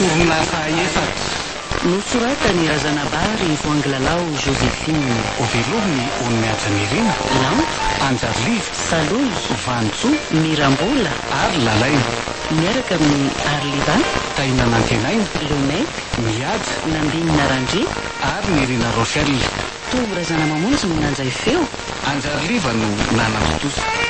orinasa efatra nosoratany razanabary voangilalao Joséphine oveloviny onymiatra mirina Lamp anjarilivo Salozo Vantsoa Mirambola ary lalaina miaraka amin'ny Arliva tainanantenaina Lomek mihaja Nambinina Randry ary nirina Rochelle tovo razana mamonjy no nanjay feo anjariliva no nanatotosa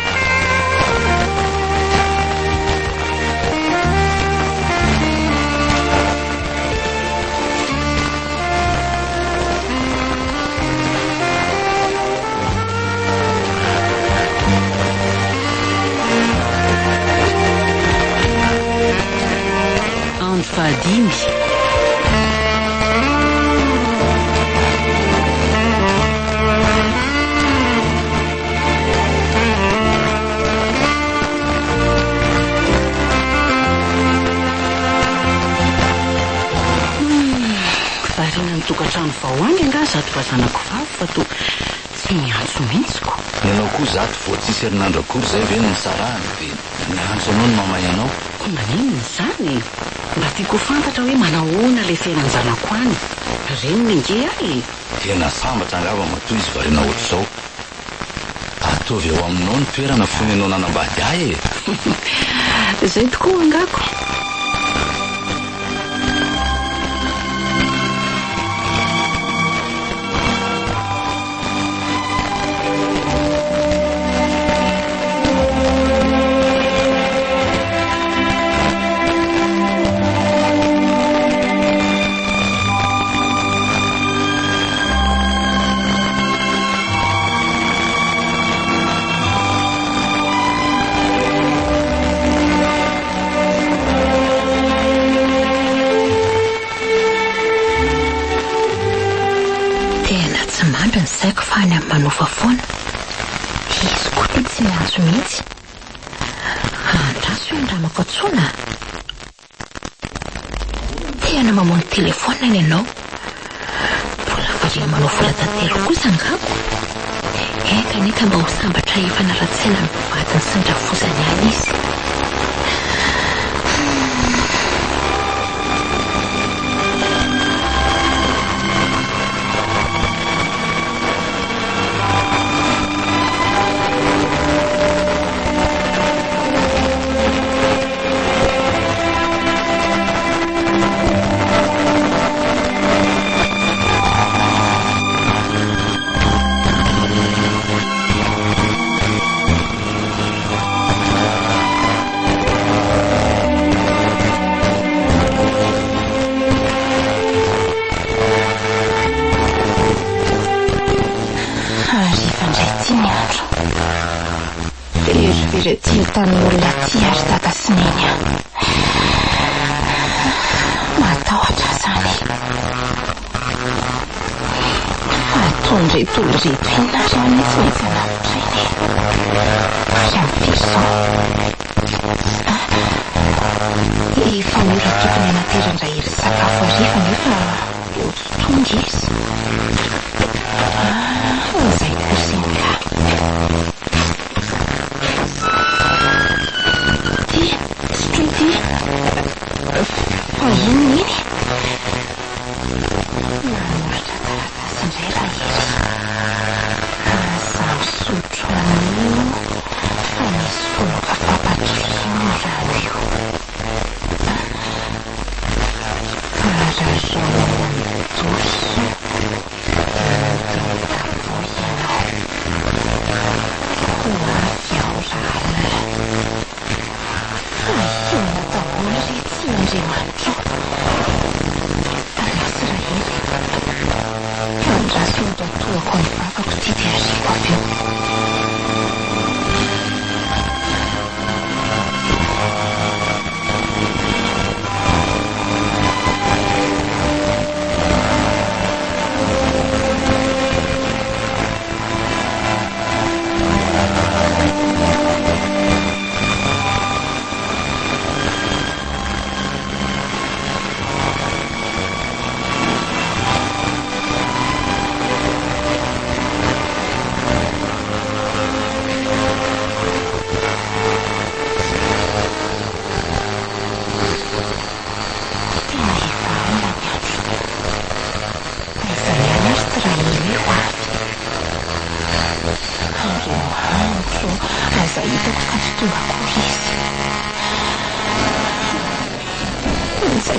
fahadimy varina ny tokantrano vahoany anga zato razanako vavy fa to tsy miantso mihitsiko ianao koa zato vo tsisy herinandro akory zay ve ny sarahany dia miantso anao no mamay anao maninony zany mba tiako fantatra hoe manahoana le fiainany zanako any reny minge ahy tena sambatra angava matoa izy varina ohatr'izao ataovy eo aminao ny toerana fonenao nanambady ahy e zay tokoa angako manofa foana izy koa tsy miantso mihitsy andraso io andramako atsona tena mamono telefona ny ianao mbola varia manao vola tantelo kosa angako kaneka mba ho sambatra efa naratsena mivadiny sy ndrafosany any izy tan'olona ty ary tata sy neny matahotra zany atondretolo reto inareo mitsy anapotreny ary am'pirsan efa miratokony anaterandra hery sakafo arifa nefa tonga izy zay kosinka iny nanoratra taratasy indray raha hery samy sotro anio fa misy foloka fampatrino raha io karazao amin'ny dorso tavo ianao ho avy ao rana fahiona daholo retsy andriamanitro andrasodra toako ny vakako ty dia ariko avy eo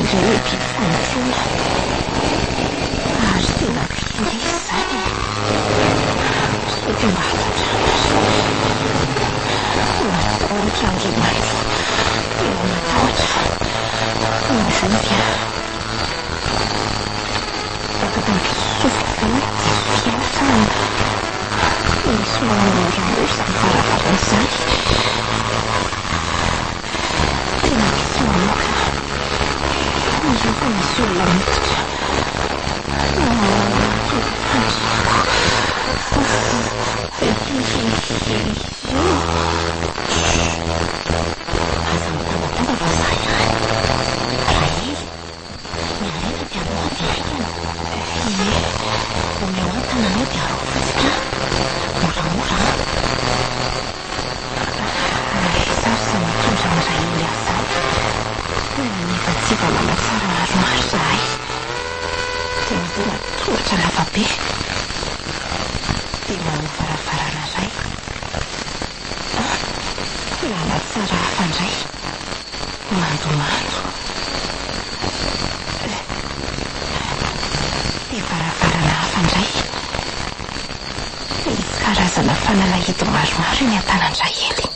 izay rehetra fanotona ary tena pindry izany sotro mba matahotra andriamanitra tena matahotra indrindra takatanky sofoka fiatrana misy mamoramorsa farafaran'izany tena misy mamoka izy fa misy olona miditra karazana fanalahidy maromaro eny an-tanandrahely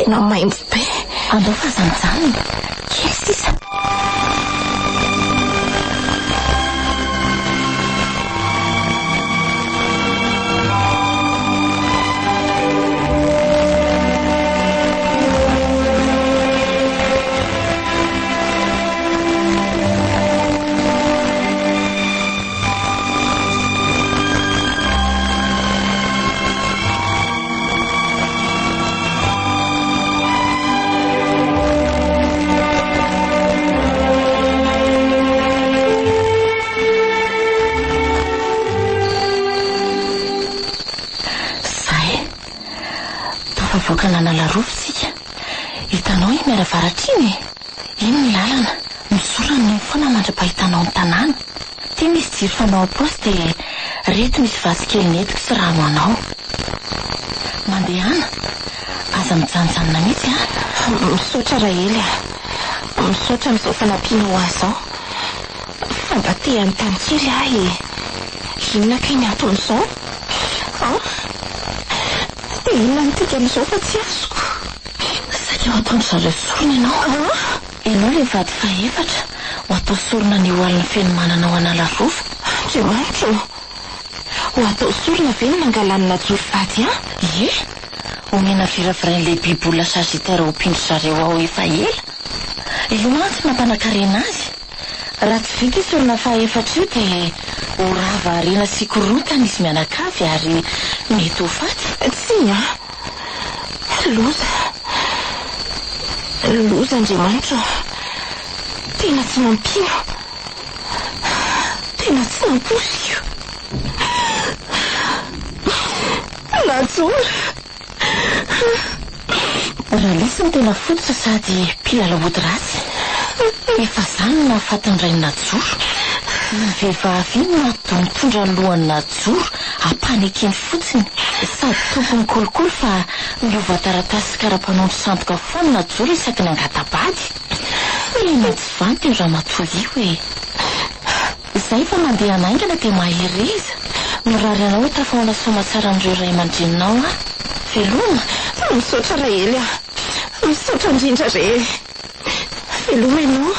tena maimbo be andao fa zanjany kely sisa vokana nalarovitsika hitanao i miaravaratra iny ny lalana misorany foana mandra-pahitanao ny tanàna ty misy jiro fanao aposy dia reto misy vasikely netiko sy rano anao mandehana aza mijanjanona mihitsy misaotra rahely misaotra amin'izao fanampiana ho azy zao fa mba tehany tany kely inona kay ny aton'izao inona nitika amin'izao fa tsy azoko saika ho ataony zareo sorona ianao ianao le vady faefatra ho atao sorona ny oalina feno manana ao analarovo andriamanitro ho atao sorona ve ny mangalanina joro vady ie omena viravirain'le bibolina sagitaire ho mpindry zareo ao efa ela io mantsy mampanakarena azy raha tsy vita sorona faefatra io dia ho rava arena sy korontana izy mianakavy ary mety ho faty tsy loza andriamanitra tena tsy nampino tena tsy namposiko najora raha lisiny tena fototra sady mpilalahody ratsy efa zany no nahafatany ray ny najoro ny vehivavy iny no mitondra ny lohany najoro ampanekeny fotsiny sady tompony kolokolo fa miova taratasy kara-panondro sandoka foana najoro isaky ny angatabady ena tsy vanty io raha matoy io izay fa mandeha anaingana dia mahereza mirary anao ho tafaona somatsara an'ireo ray aman-dreninao veloma misaotra rahely misaotra indrindra re veloma ianao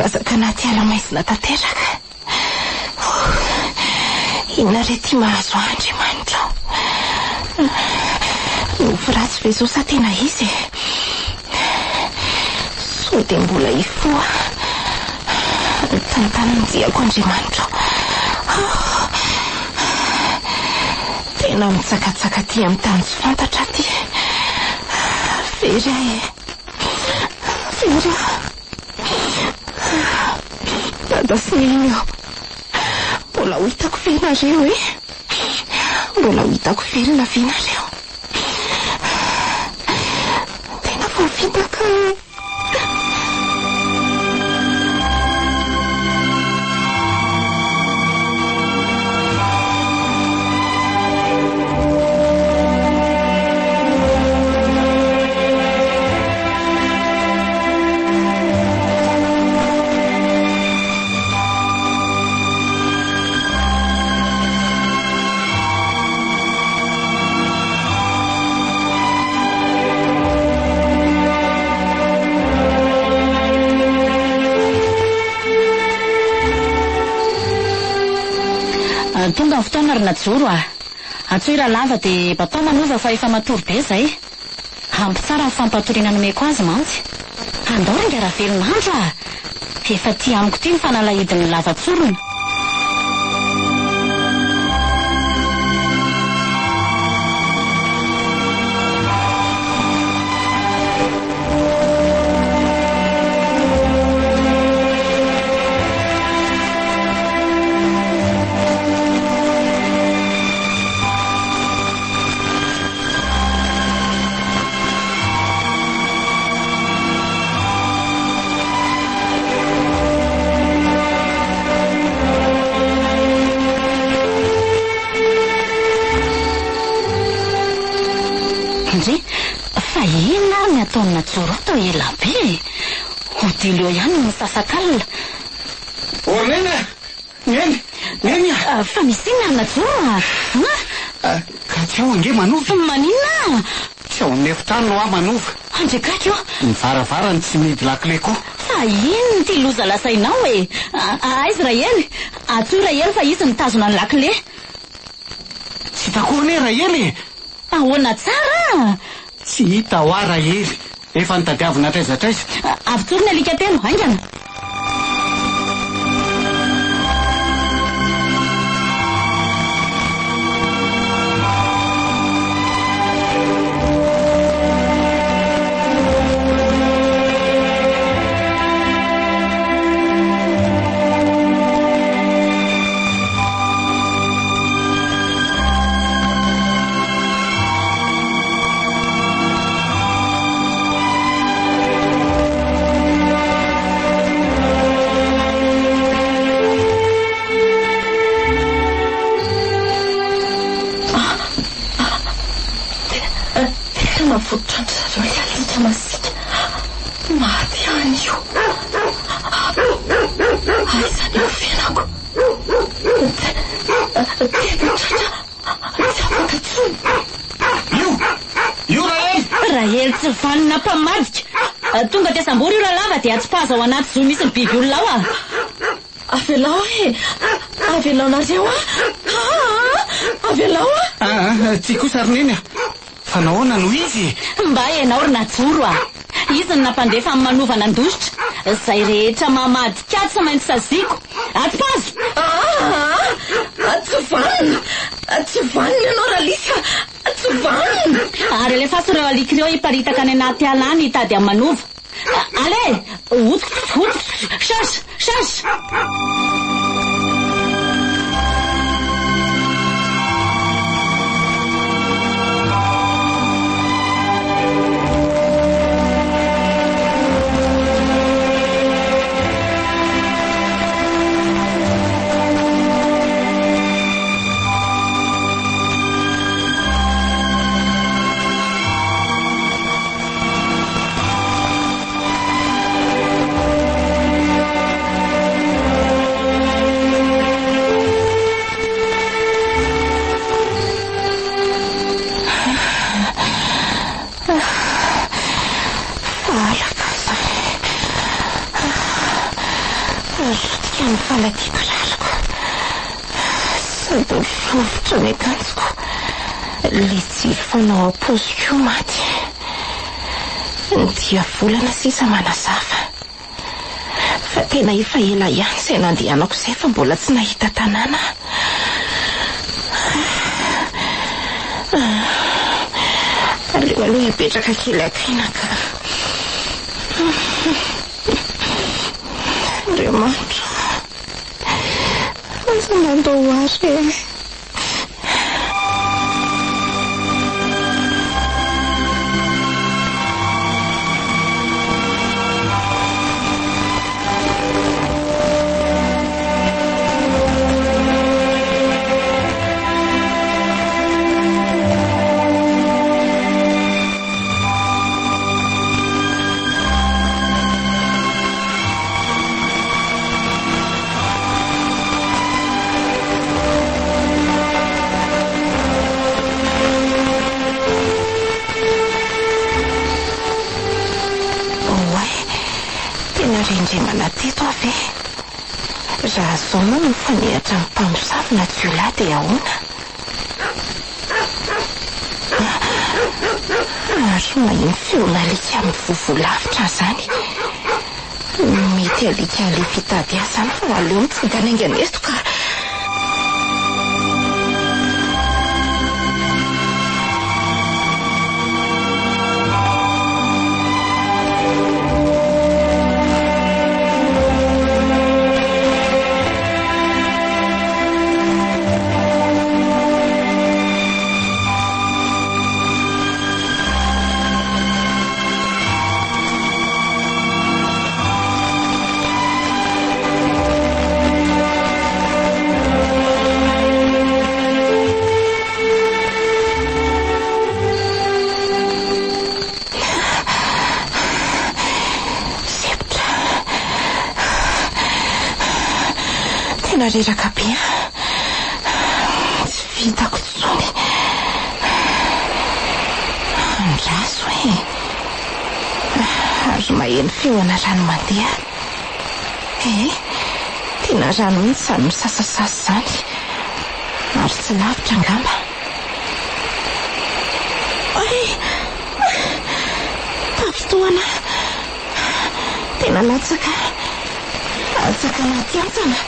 mihangazaka anaty ala maizina tanteraka. Inona re ty mahazo Andriamanitra? Nofo ratsy ve zao sa tena izy? So dia mbola ifoa tantany midiako Andriamanitra. Tena mitsakatsaka ty amin'ny tany tsy fantatra ty. Vera e, Vera, dada sy neny aho. Mbola ho hitako ve nareo e? Mbola ho hitako velona ve nareo? Tena voafitaka. Tonga ny fotoana ry Najoro atsoira lava dia batao manova fa efa matory be zay. Ampy tsara ny fampatoriana nomeko azy mantsy. Andao ringa raha velon'andro efa ty amiko ty ny fanalahidin'ny lavatsorona. Fa inona ary ny ataony Najoro atao ela be? Odilo eo ihany ny sasakalina. Neny! Neny! Fa misy inona Najoro Ka tsy ao ange manova. Maninona? Tsy ao amin'ny efitrano no manova. Andrekaka io. Ny varavarany tsy midy lakile koa. Fa ino ty loza lasainao e? Aizy Rahely, atsoy Rahely fa izy nitazona ny lakile. Tsy hitako ne Rahely. Ahoana tsara? Tsy hita ho Rahely. Efa nitadiavina traizatraiza. Avy ny alika telo, haingana. Fototra ny alika masika maty any io. Aizany eo fiainako. Tevitratra tsy afaka tsony. Io Rahely! Rahely tsy vanina mpamadika. Tonga ty Samboro io lava dia atsipaza ao anaty zo misy ny biby olona ao Avelao e! Avelao nareo Avelao Tsy kosa ry neny. Fa nahoana no izy? Mba hainao ry Najoro izy ny nampandefa amin'ny manovana andositra. Zay rehetra mamadika aty sa maintsy saziko. Atipazo! Tsy vanina ianao Ralisa. Tsy vanina. Ary alefaso ireo alikireo hiparitaka any anaty alany hitady amin'ny manova. Ale! Otiko! Shasha! akanjoko. Le jiro fanao apozy koa maty. Dia volana sisa manazava. Fa tena efa ela ihany izay nandehanako izay fa mbola tsy nahita tanàna. Aleo aloha hipetraka kely akainaka. Andriamanitra, aza mandao azy. Rendremana teto avy e. Raha zao moa no fanehatra ny mpamosavy jiolahy dia ahoana? Ary maheno feona alika amin'ny vovolavitra zany. Mety alika le fitady azy zany fa aleo mitsinga naingana eto ka. Reraka be tsy vitako tsony. Andraso e. Ary maheno feona rano mandeha. Tena rano mihitsy zany misasasasy zany. Ary tsy lavitra angamba. Tafitoana. Tena latsaka. Latsaka anaty antsana.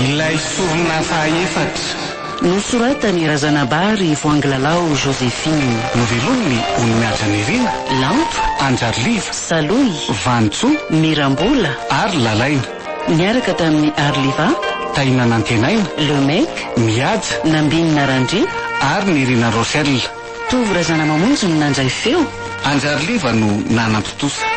Ilay sorona fahaefatra nosoratany Razanabary Voangilalao Joséphine. Novelominy Onimiaja Nirina, Lanto, Anjarliva, Saloy, Vantso, Mirambola ary Lalaina. Niaraka tamin'ny Arliva, Taina Nantenaina, Lemek, Mihaja, Nambinina Randry, ary Nirina Roselle. Tovy Razana Mamonjy no nandray feo. Anjarliva no nanantotosa.